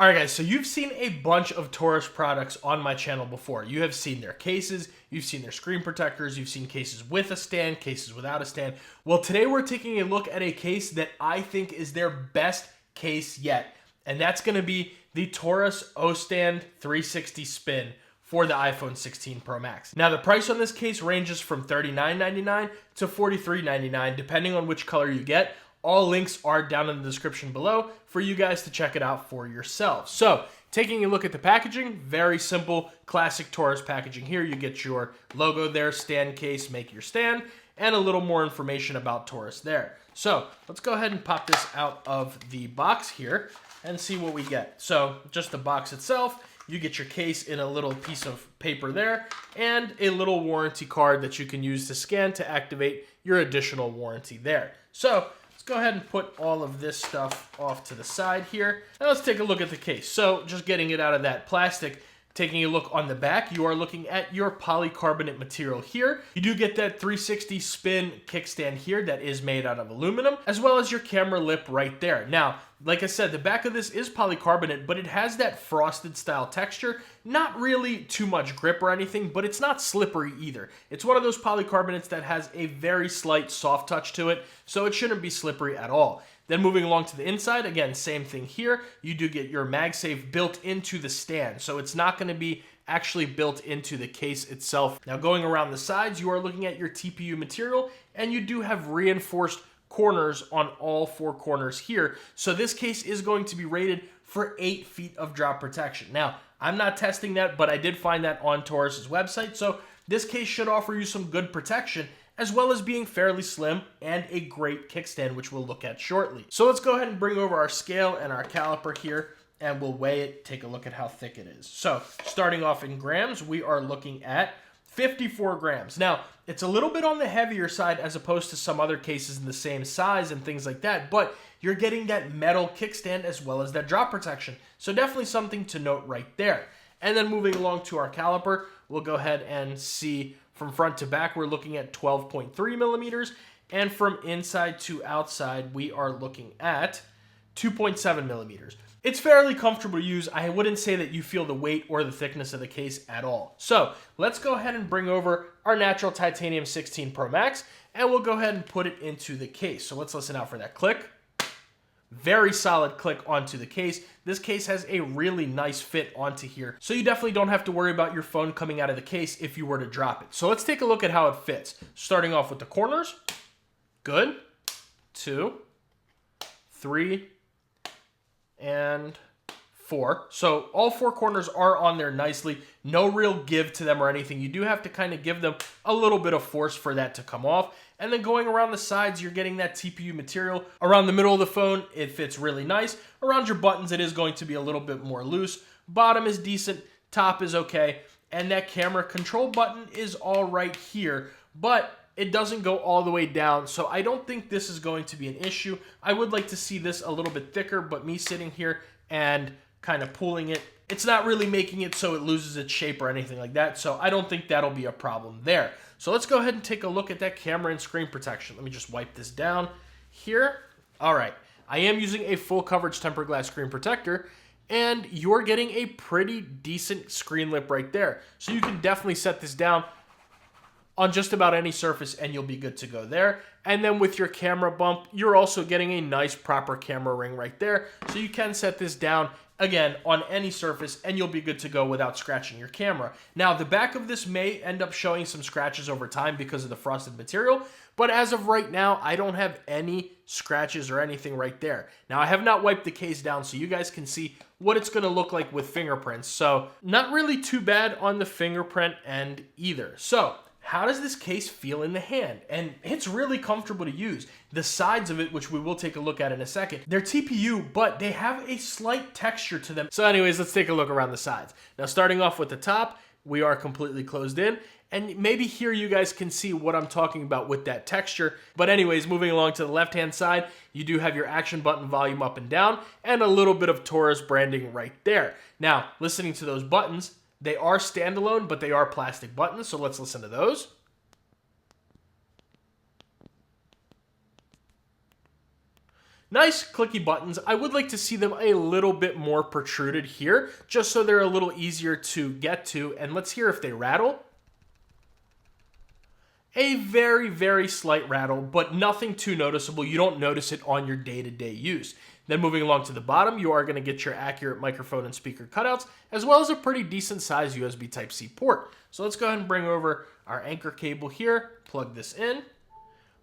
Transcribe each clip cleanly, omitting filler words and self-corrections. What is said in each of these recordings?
Alright guys, so you've seen a bunch of Taurus products on my channel before. You have seen their cases, you've seen their screen protectors, you've seen cases with a stand, cases without a stand. Well, today we're taking a look at a case that I think is their best case yet. And that's going to be the Torras Ostand 360 Spin for the iPhone 16 Pro Max. Now the price on this case ranges from $39.99 to $43.99 depending on which color you get. All links are down in the description below for you guys to check it out for yourselves. So, taking a look at the packaging, very simple, classic Taurus packaging here. You get your logo there, stand case, make your stand, and a little more information about Taurus there. So, let's go ahead and pop this out of the box here and see what we get. So, just the box itself, you get your case in a little piece of paper there, and a little warranty card that you can use to scan to activate your additional warranty there. So, let's go ahead and put all of this stuff off to the side here. Now let's take a look at the case. So just getting it out of that plastic, taking a look on the back, you are looking at your polycarbonate material here. You do get that 360 spin kickstand here that is made out of aluminum, as well as your camera lip right there. Now, like I said, the back of this is polycarbonate, but it has that frosted style texture. Not really too much grip or anything, but it's not slippery either. It's one of those polycarbonates that has a very slight soft touch to it, so it shouldn't be slippery at all. Then moving along to the inside, again, same thing here. You do get your Magsafe built into the stand, so it's not going to be actually built into the case itself. Now going around the sides, you are looking at your TPU material, and you do have reinforced corners on all four corners here. So this case is going to be rated for 8 feet of drop protection. Now, I'm not testing that, but I did find that on Taurus's website. So this case should offer you some good protection, as well as being fairly slim and a great kickstand, which we'll look at shortly. So let's go ahead and bring over our scale and our caliper here, and we'll weigh it, take a look at how thick it is. So starting off in grams, we are looking at 54 grams. Now, it's a little bit on the heavier side as opposed to some other cases in the same size and things like that, but you're getting that metal kickstand as well as that drop protection. So definitely something to note right there. And then moving along to our caliper, we'll go ahead and see from front to back, we're looking at 12.3 millimeters. And from inside to outside, we are looking at 2.7 millimeters. It's fairly comfortable to use. I wouldn't say that you feel the weight or the thickness of the case at all. So let's go ahead and bring over our natural titanium 16 Pro Max, and we'll go ahead and put it into the case. So let's listen out for that click. Very solid click onto the case. This case has a really nice fit onto here, so you definitely don't have to worry about your phone coming out of the case if you were to drop it. So let's take a look at how it fits. Starting off with the corners. Good. 2, 3, and 4. So all 4 corners are on there nicely. No real give to them or anything. You do have to kind of give them a little bit of force for that to come off. And then going around the sides, you're getting that TPU material. Around the middle of the phone, it fits really nice. Around your buttons, it is going to be a little bit more loose. Bottom is decent. Top is okay. And that camera control button is all right here. But it doesn't go all the way down, so I don't think this is going to be an issue. I would like to see this a little bit thicker, but me sitting here and kind of pulling it, it's not really making it so it loses its shape or anything like that, so I don't think that'll be a problem there. So let's go ahead and take a look at that camera and screen protection. Let me just wipe this down here. All right, I am using a full coverage tempered glass screen protector, and you're getting a pretty decent screen lip right there. So you can definitely set this down on just about any surface and you'll be good to go there. And then with your camera bump, you're also getting a nice proper camera ring right there. So you can set this down again on any surface and you'll be good to go without scratching your camera. Now the back of this may end up showing some scratches over time because of the frosted material, but as of right now, I don't have any scratches or anything right there. Now I have not wiped the case down so you guys can see what it's going to look like with fingerprints. So not really too bad on the fingerprint end either. So how does this case feel in the hand? And it's really comfortable to use. The sides of it, which we will take a look at in a second, they're TPU, but they have a slight texture to them. So anyways, let's take a look around the sides. Now starting off with the top, we are completely closed in. And maybe here you guys can see what I'm talking about with that texture. But anyways, moving along to the left-hand side, you do have your action button volume up and down, and a little bit of Taurus branding right there. Now, listening to those buttons, they are standalone, but they are plastic buttons, so let's listen to those. Nice clicky buttons. I would like to see them a little bit more protruded here, just so they're a little easier to get to. And let's hear if they rattle. A very, very slight rattle, but nothing too noticeable. You don't notice it on your day-to-day use. Then moving along to the bottom, you are going to get your accurate microphone and speaker cutouts, as well as a pretty decent size USB Type-C port. So let's go ahead and bring over our anchor cable here, plug this in.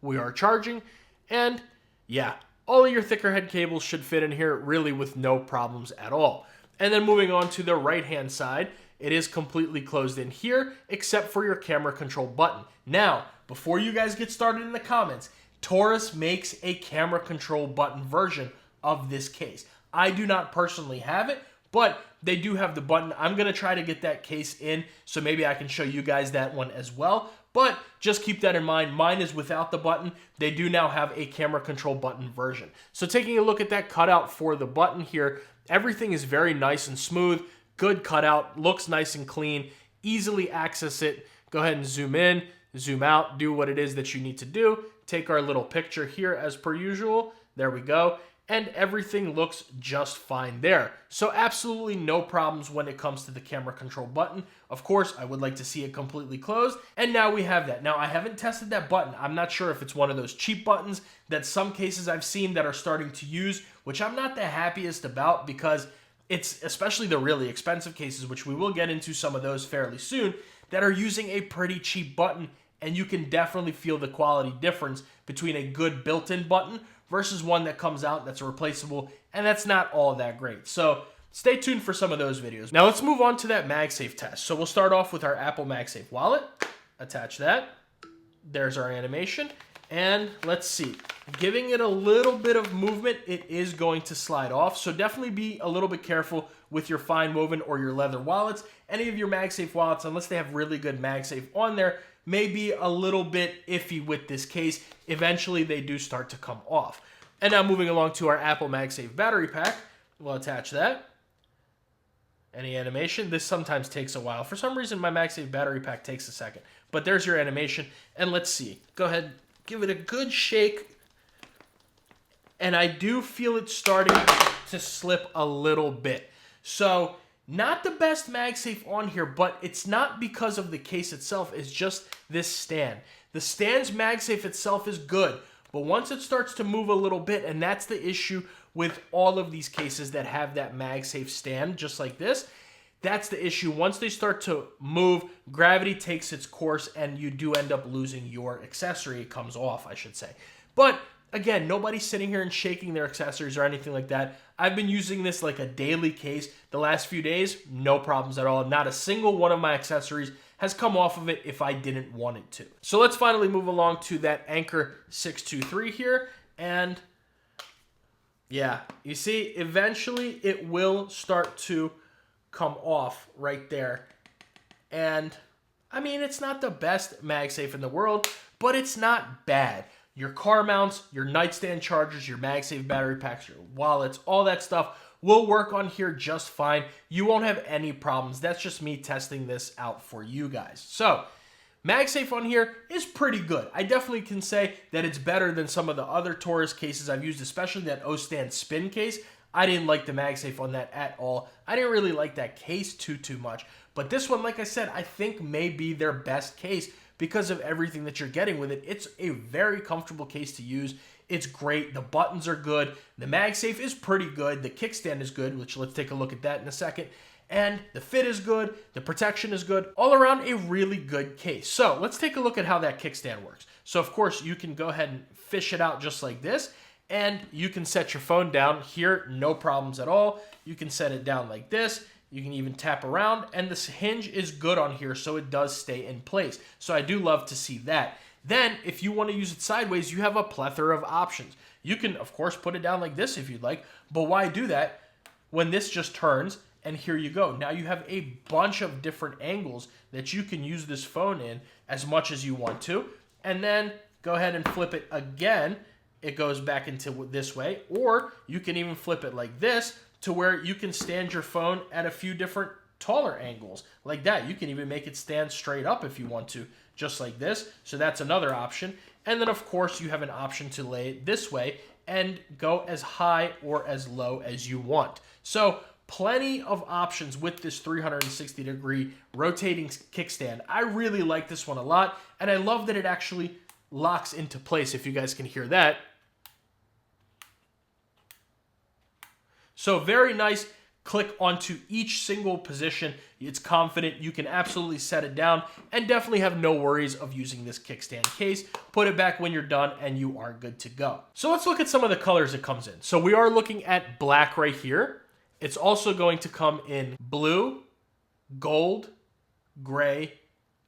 We are charging, and yeah, all of your thicker head cables should fit in here really with no problems at all. And then moving on to the right-hand side, it is completely closed in here, except for your camera control button. Now, before you guys get started in the comments, Taurus makes a camera control button version of this case. I do not personally have it, but they do have the button. I'm going to try to get that case in, so maybe I can show you guys that one as well. But just keep that in mind. Mine is without the button. They do now have a camera control button version. So taking a look at that cutout for the button here, everything is very nice and smooth. Good cutout, looks nice and clean, easily access it. Go ahead and zoom in, zoom out, do what it is that you need to do. Take our little picture here as per usual. There we go. And everything looks just fine there. So absolutely no problems when it comes to the camera control button. Of course, I would like to see it completely closed. And now we have that. Now, I haven't tested that button. I'm not sure if it's one of those cheap buttons that some cases I've seen that are starting to use, which I'm not the happiest about because it's especially the really expensive cases, which we will get into some of those fairly soon, that are using a pretty cheap button. And you can definitely feel the quality difference between a good built-in button versus one that comes out that's replaceable, and that's not all that great. So stay tuned for some of those videos. Now let's move on to that Magsafe test. So we'll start off with our Apple Magsafe wallet. Attach that. There's our animation. And let's see. Giving it a little bit of movement, it is going to slide off. So definitely be a little bit careful with your fine woven or your leather wallets. Any of your Magsafe wallets, unless they have really good Magsafe on there, may be a little bit iffy with this case. Eventually, they do start to come off. And now moving along to our Apple Magsafe battery pack, we'll attach that. Any animation? This sometimes takes a while. For some reason, my Magsafe battery pack takes a second. But there's your animation. And let's see. Go ahead, give it a good shake. And I do feel it starting to slip a little bit. So not the best Magsafe on here, but it's not because of the case itself. It's just this stand. The stand's Magsafe itself is good, but once it starts to move a little bit, and that's the issue with all of these cases that have that Magsafe stand, just like this, that's the issue. Once they start to move, gravity takes its course, and you do end up losing your accessory. It comes off, I should say. But again, nobody's sitting here and shaking their accessories or anything like that. I've been using this like a daily case the last few days. No problems at all. Not a single one of my accessories has come off of it if I didn't want it to. So let's finally move along to that Anchor 623 here. And yeah, you see, eventually it will start to come off right there. And I mean, it's not the best Magsafe in the world, but it's not bad. Your car mounts, your nightstand chargers, your Magsafe battery packs, your wallets, all that stuff will work on here just fine. You won't have any problems. That's just me testing this out for you guys. So Magsafe on here is pretty good. I definitely can say that it's better than some of the other Taurus cases I've used, especially that Ostand spin case. I didn't like the Magsafe on that at all. I didn't really like that case too much. But this one, like I said, I think may be their best case because of everything that you're getting with it. It's a very comfortable case to use. It's great. The buttons are good. The Magsafe is pretty good. The kickstand is good, which let's take a look at that in a second. And the fit is good. The protection is good. All around a really good case. So let's take a look at how that kickstand works. So of course you can go ahead and fish it out just like this. And you can set your phone down here, no problems at all. You can set it down like this. You can even tap around, and this hinge is good on here, so it does stay in place. So I do love to see that. Then, if you want to use it sideways, you have a plethora of options. You can, of course, put it down like this if you'd like, but why do that when this just turns, and here you go. Now you have a bunch of different angles that you can use this phone in as much as you want to, and then go ahead and flip it again. It goes back into this way, or you can even flip it like this, to where you can stand your phone at a few different taller angles like that. You can even make it stand straight up if you want to, just like this. So that's another option. And then of course you have an option to lay it this way and go as high or as low as you want. So plenty of options with this 360-degree rotating kickstand. I really like this one a lot, and I love that it actually locks into place, if you guys can hear that. So very nice. Click onto each single position. It's confident. You can absolutely set it down and definitely have no worries of using this kickstand case. Put it back when you're done and you are good to go. So let's look at some of the colors it comes in. So we are looking at black right here. It's also going to come in blue, gold, gray,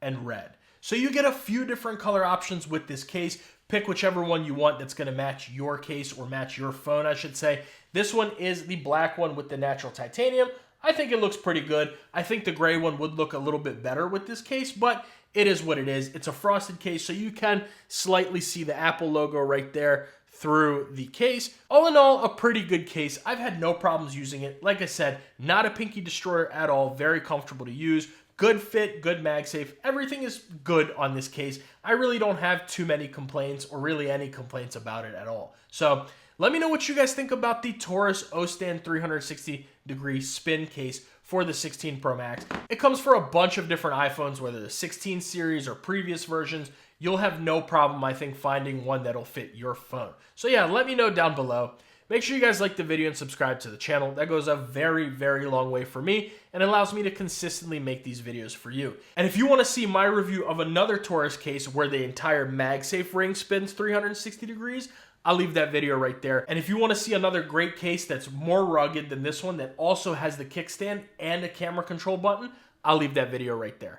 and red. So you get a few different color options with this case. Pick whichever one you want that's going to match your case, or match your phone, I should say. This one is the black one with the natural titanium. I think it looks pretty good. I think the gray one would look a little bit better with this case, but it is what it is. It's a frosted case, so you can slightly see the Apple logo right there through the case. All in all, a pretty good case. I've had no problems using it. Like I said, not a pinky destroyer at all. Very comfortable to use. Good fit, good Magsafe. Everything is good on this case. I really don't have too many complaints, or really any complaints about it at all. So let me know what you guys think about the Torras Ostand 360-degree spin case for the 16 Pro Max. It comes for a bunch of different iPhones, whether the 16 series or previous versions. You'll have no problem, I think, finding one that'll fit your phone. So yeah, let me know down below. Make sure you guys like the video and subscribe to the channel. That goes a very, very long way for me and allows me to consistently make these videos for you. And if you want to see my review of another Torras case where the entire Magsafe ring spins 360 degrees, I'll leave that video right there. And if you want to see another great case that's more rugged than this one, that also has the kickstand and a camera control button, I'll leave that video right there.